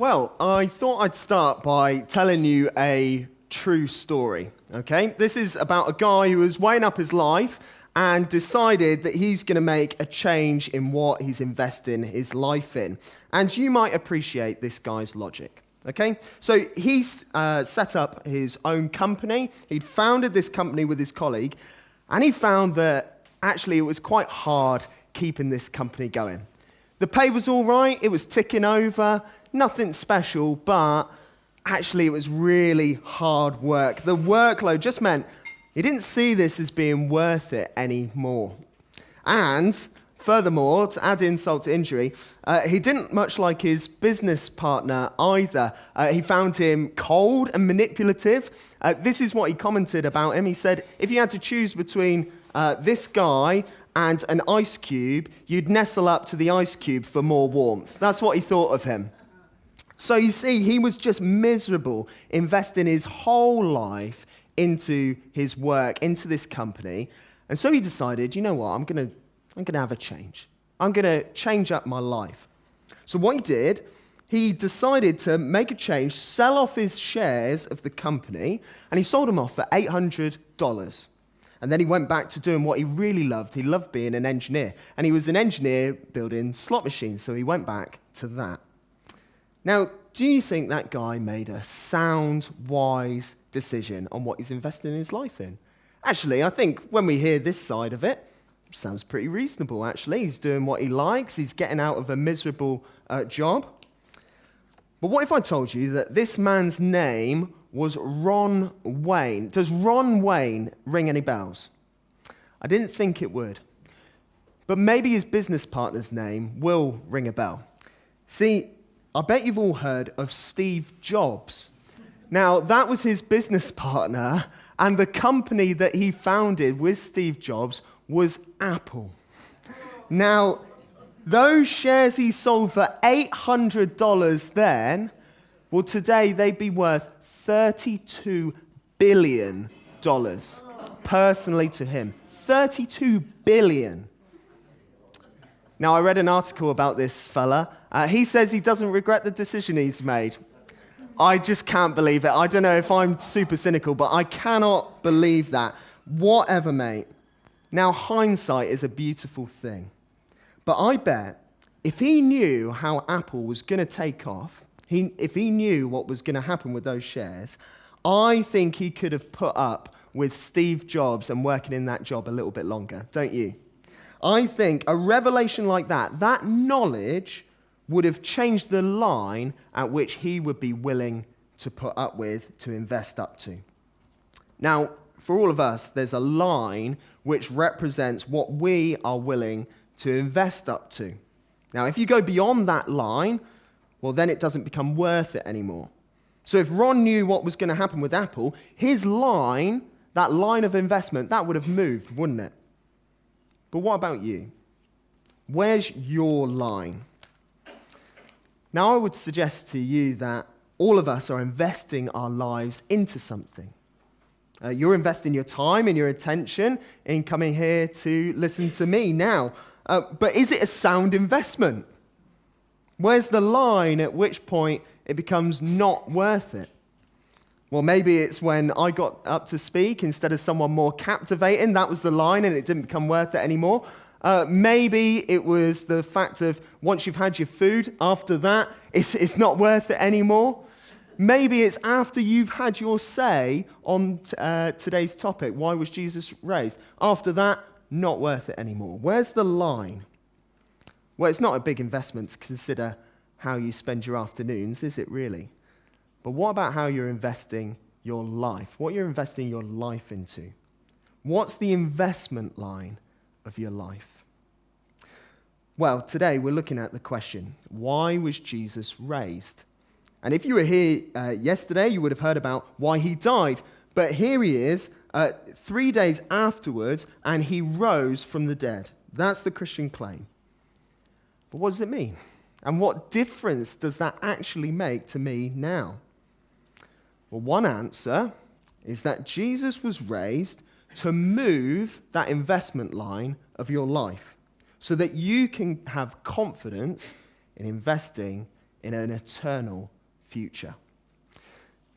Well, I thought I'd start by telling you a true story, okay? This is about a guy who was weighing up his life and decided that he's going to make a change in what he's investing his life in. And you might appreciate this guy's logic, okay? So he's set up his own company. He'd founded this company with his colleague, and he found that actually it was quite hard keeping this company going. The pay was all right, it was ticking over, nothing special, but actually it was really hard work. The workload just meant he didn't see this as being worth it anymore. And furthermore, to add insult to injury, he didn't much like his business partner either. He found him cold and manipulative. This is what he commented about him. He said, if you had to choose between this guy and an ice cube, you'd nestle up to the ice cube for more warmth. That's what he thought of him. So you see, he was just miserable, investing his whole life into his work, into this company. And so he decided, you know what, I'm going to have a change. I'm going to change up my life. So what he did, he decided to make a change, sell off his shares of the company, and he sold them off for $800. And then he went back to doing what he really loved. He loved being an engineer. And he was an engineer building slot machines, so he went back to that. Now, do you think that guy made a sound, wise decision on what he's investing his life in? Actually, I think when we hear this side of it, sounds pretty reasonable, actually. He's doing what he likes. He's getting out of a miserable job. But what if I told you that this man's name was Ron Wayne? Does Ron Wayne ring any bells? I didn't think it would. But maybe his business partner's name will ring a bell. See, I bet you've all heard of Steve Jobs. Now, that was his business partner, and the company that he founded with Steve Jobs was Apple. Now, those shares he sold for $800 then, well, today they'd be worth $32 billion personally to him. $32 billion. Now, I read an article about this fella. He says he doesn't regret the decision he's made. I just can't believe it. I don't know if I'm super cynical, but I cannot believe that. Whatever, mate. Now, hindsight is a beautiful thing. But I bet if he knew how Apple was going to take off, if he knew what was going to happen with those shares, I think he could have put up with Steve Jobs and working in that job a little bit longer, don't you? I think a revelation like that knowledge would have changed the line at which he would be willing to put up with, to invest up to. Now, for all of us, there's a line which represents what we are willing to invest up to. Now, if you go beyond that line, well, then it doesn't become worth it anymore. So if Ron knew what was going to happen with Apple, his line, that line of investment, that would have moved, wouldn't it? But what about you? Where's your line? Now, I would suggest to you that all of us are investing our lives into something. You're investing your time and your attention in coming here to listen to me now. But is it a sound investment? Where's the line at which point it becomes not worth it? Well, maybe it's when I got up to speak instead of someone more captivating. That was the line and it didn't become worth it anymore. Maybe it was the fact of once you've had your food, after that, it's not worth it anymore. Maybe it's after you've had your say on today's topic, why was Jesus raised? After that, not worth it anymore. Where's the line? Well, it's not a big investment to consider how you spend your afternoons, is it really? But what about how you're investing your life? What you're investing your life into? What's the investment line of your life? Well, today we're looking at the question, why was Jesus raised? And if you were here yesterday, you would have heard about why he died. But here he is 3 days afterwards, and he rose from the dead. That's the Christian claim. But what does it mean? And what difference does that actually make to me now? Well, one answer is that Jesus was raised to move that investment line of your life so that you can have confidence in investing in an eternal future.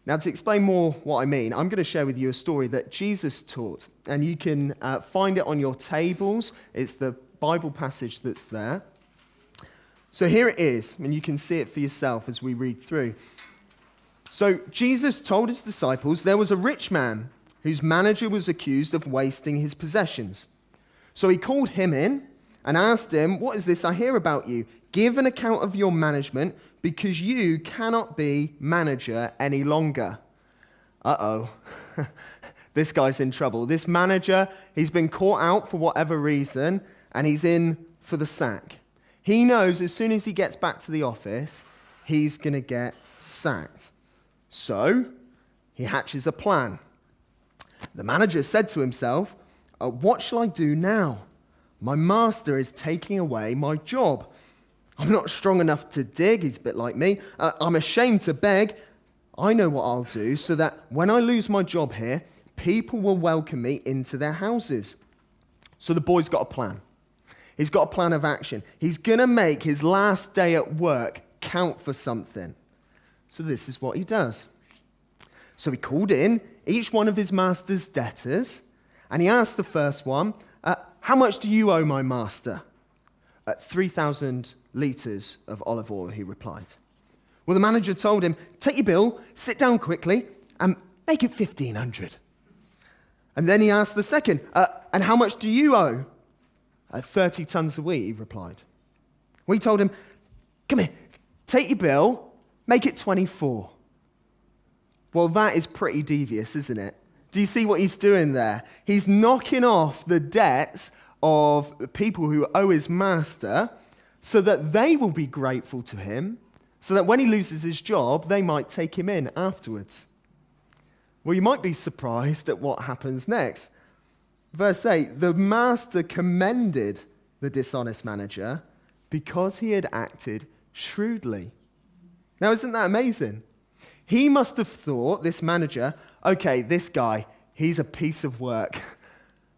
Now, to explain more what I mean, I'm going to share with you a story that Jesus taught, and you can find it on your tables. It's the Bible passage that's there. So here it is, and you can see it for yourself as we read through. So Jesus told his disciples there was a rich man whose manager was accused of wasting his possessions. So he called him in and asked him, "What is this I hear about you? Give an account of your management, because you cannot be manager any longer." Uh-oh. This guy's in trouble. This manager, he's been caught out for whatever reason, and he's in for the sack. He knows as soon as he gets back to the office, he's going to get sacked. So he hatches a plan. The manager said to himself, "What shall I do now? My master is taking away my job. I'm not strong enough to dig," he's a bit like me. "I'm ashamed to beg. I know what I'll do so that when I lose my job here, people will welcome me into their houses." So the boy's got a plan. He's got a plan of action. He's going to make his last day at work count for something. So this is what he does. So he called in each one of his master's debtors, and he asked the first one, "How much do you owe my master?" 3,000 litres of olive oil, he replied. Well, the manager told him, "Take your bill, sit down quickly, and make it 1,500. And then he asked the second, "And how much do you owe?" 30 tons of wheat, he replied. We told him, "Come here, take your bill, make it 24. Well, that is pretty devious, isn't it? Do you see what he's doing there? He's knocking off the debts of people who owe his master so that they will be grateful to him, so that when he loses his job, they might take him in afterwards. Well, you might be surprised at what happens next. Verse 8, the master commended the dishonest manager because he had acted shrewdly. Now, isn't that amazing? He must have thought, this manager, okay, this guy, he's a piece of work,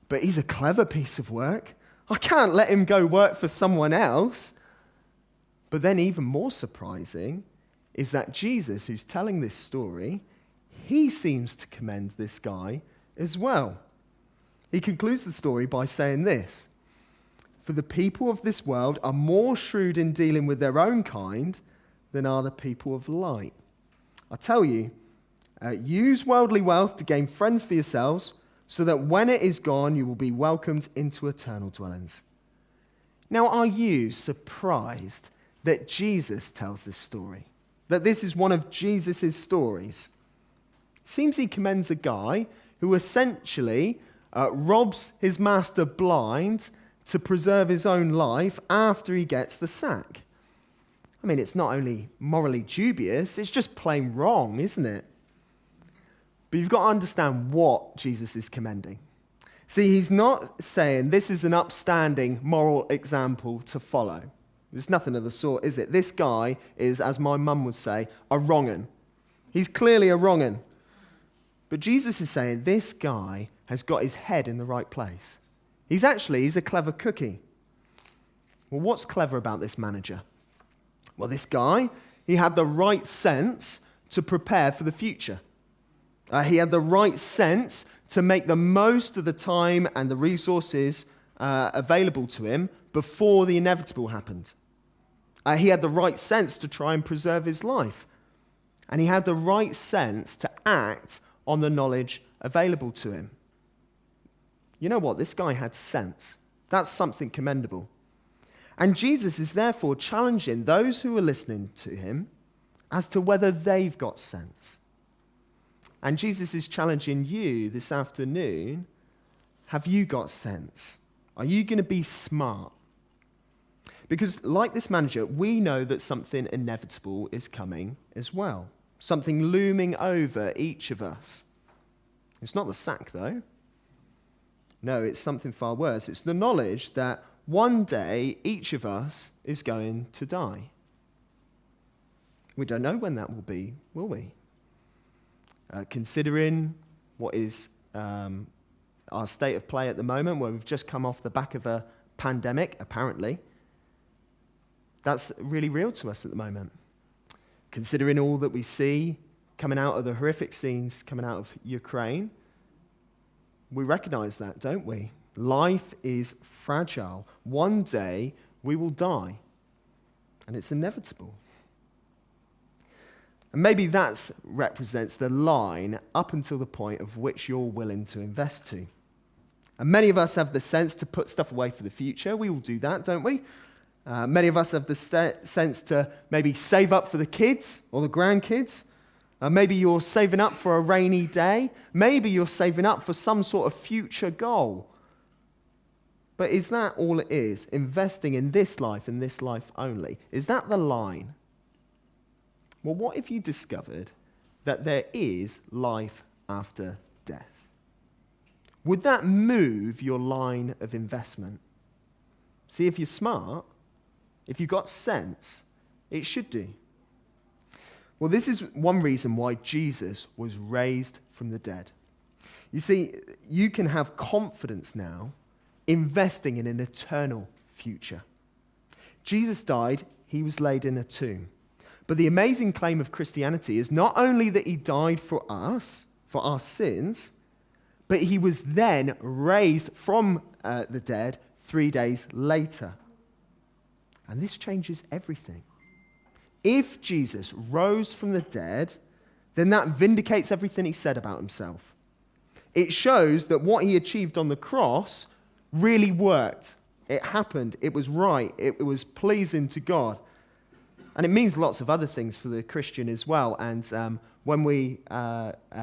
but he's a clever piece of work. I can't let him go work for someone else. But then even more surprising is that Jesus, who's telling this story, he seems to commend this guy as well. He concludes the story by saying this: "For the people of this world are more shrewd in dealing with their own kind than are the people of light. I tell you, use worldly wealth to gain friends for yourselves, so that when it is gone, you will be welcomed into eternal dwellings." Now, are you surprised that Jesus tells this story? That this is one of Jesus' stories? Seems he commends a guy who essentially robs his master blind to preserve his own life after he gets the sack. I mean, it's not only morally dubious, it's just plain wrong, isn't it? But you've got to understand what Jesus is commending. See, he's not saying this is an upstanding moral example to follow. There's nothing of the sort, is it? This guy is, as my mum would say, a wrong'un. He's clearly a wrong'un. But Jesus is saying this guy has got his head in the right place. He's a clever cookie. Well, what's clever about this manager? Well, this guy, he had the right sense to prepare for the future. He had the right sense to make the most of the time and the resources available to him before the inevitable happened. He had the right sense to try and preserve his life. And he had the right sense to act on the knowledge available to him. You know what? This guy had sense. That's something commendable. And Jesus is therefore challenging those who are listening to him as to whether they've got sense. And Jesus is challenging you this afternoon. Have you got sense? Are you going to be smart? Because like this manager, we know that something inevitable is coming as well. Something looming over each of us. It's not the sack, though. No, it's something far worse. It's the knowledge that one day each of us is going to die. We don't know when that will be, will we? Considering what is our state of play at the moment, where we've just come off the back of a pandemic, apparently, that's really real to us at the moment. Considering all that we see coming out of the horrific scenes coming out of Ukraine, we recognize that, don't we? Life is fragile. One day we will die, and it's inevitable. And maybe that represents the line up until the point of which you're willing to invest to. And many of us have the sense to put stuff away for the future. We all do that, don't we? Many of us have the sense to maybe save up for the kids or the grandkids. Maybe you're saving up for a rainy day. Maybe you're saving up for some sort of future goal. But is that all it is? Investing in this life and this life only? Is that the line? Well, what if you discovered that there is life after death? Would that move your line of investment? See, if you're smart, if you've got sense, it should do. Well, this is one reason why Jesus was raised from the dead. You see, you can have confidence now investing in an eternal future. Jesus died, he was laid in a tomb. But the amazing claim of Christianity is not only that he died for us, for our sins, but he was then raised from the dead 3 days later. And this changes everything. If Jesus rose from the dead, then that vindicates everything he said about himself. It shows that what he achieved on the cross really worked. It happened. It was right. It was pleasing to God. And it means lots of other things for the Christian as well. And when we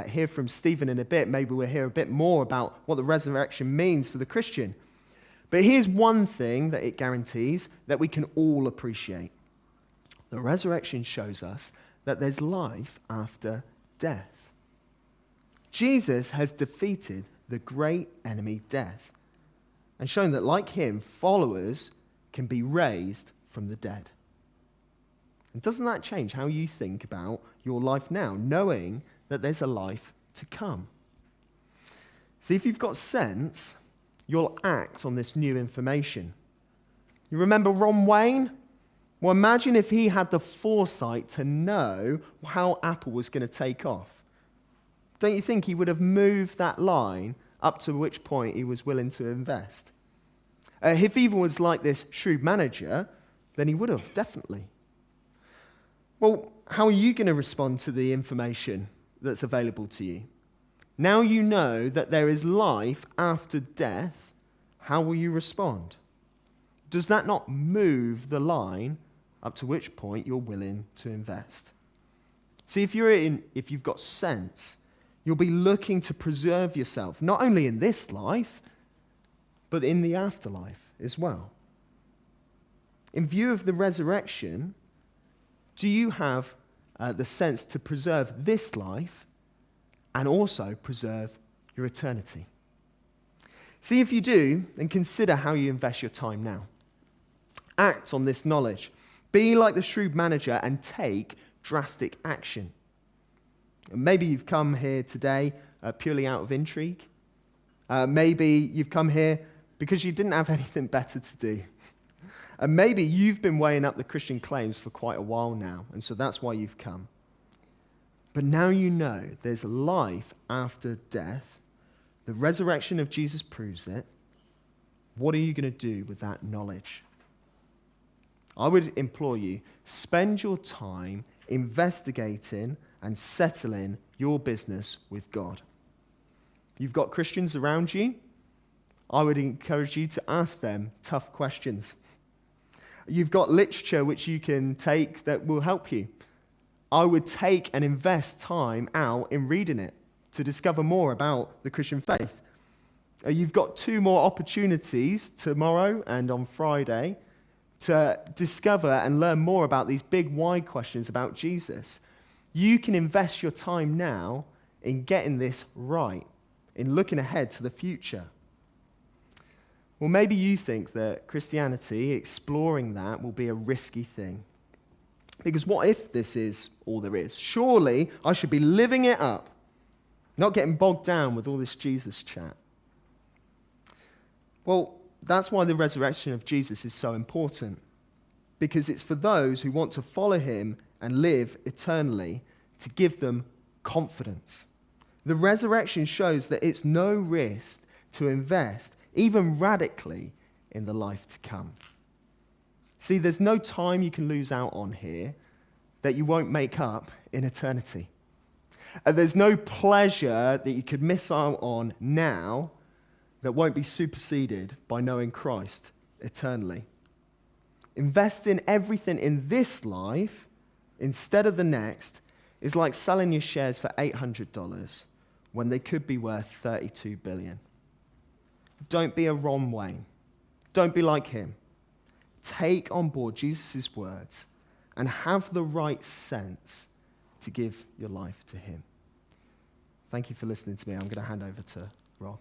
hear from Stephen in a bit, maybe we'll hear a bit more about what the resurrection means for the Christian. But here's one thing that it guarantees that we can all appreciate. The resurrection shows us that there's life after death. Jesus has defeated the great enemy, death, and shown that, like him, followers can be raised from the dead. And doesn't that change how you think about your life now, knowing that there's a life to come? See, if you've got sense, you'll act on this new information. You remember Ron Wayne? Well, imagine if he had the foresight to know how Apple was going to take off. Don't you think he would have moved that line up to which point he was willing to invest? If he was like this shrewd manager, then he would have, definitely. Well, how are you going to respond to the information that's available to you? Now you know that there is life after death, how will you respond? Does that not move the line up to which point you're willing to invest? See, if you've got sense, you'll be looking to preserve yourself, not only in this life, but in the afterlife as well. In view of the resurrection, do you have the sense to preserve this life and also preserve your eternity? See, if you do, then consider how you invest your time now. Act on this knowledge. Be like the shrewd manager and take drastic action. Maybe you've come here today purely out of intrigue. Maybe you've come here because you didn't have anything better to do. And maybe you've been weighing up the Christian claims for quite a while now, and so that's why you've come. But now you know there's life after death. The resurrection of Jesus proves it. What are you going to do with that knowledge? I would implore you, spend your time investigating and settling your business with God. You've got Christians around you. I would encourage you to ask them tough questions. You've got literature which you can take that will help you. I would take and invest time out in reading it to discover more about the Christian faith. You've got 2 more opportunities tomorrow and on Friday to discover and learn more about these big, wide questions about Jesus. You can invest your time now in getting this right, in looking ahead to the future. Well, maybe you think that Christianity, exploring that, will be a risky thing. Because what if this is all there is? Surely I should be living it up, not getting bogged down with all this Jesus chat. Well, that's why the resurrection of Jesus is so important. Because it's for those who want to follow him and live eternally to give them confidence. The resurrection shows that it's no risk to invest, even radically, in the life to come. See, there's no time you can lose out on here that you won't make up in eternity. And there's no pleasure that you could miss out on now that won't be superseded by knowing Christ eternally. Investing everything in this life instead of the next is like selling your shares for $800 when they could be worth $32 billion. Don't be a Ron Wayne. Don't be like him. Take on board Jesus' words and have the right sense to give your life to him. Thank you for listening to me. I'm going to hand over to Rob.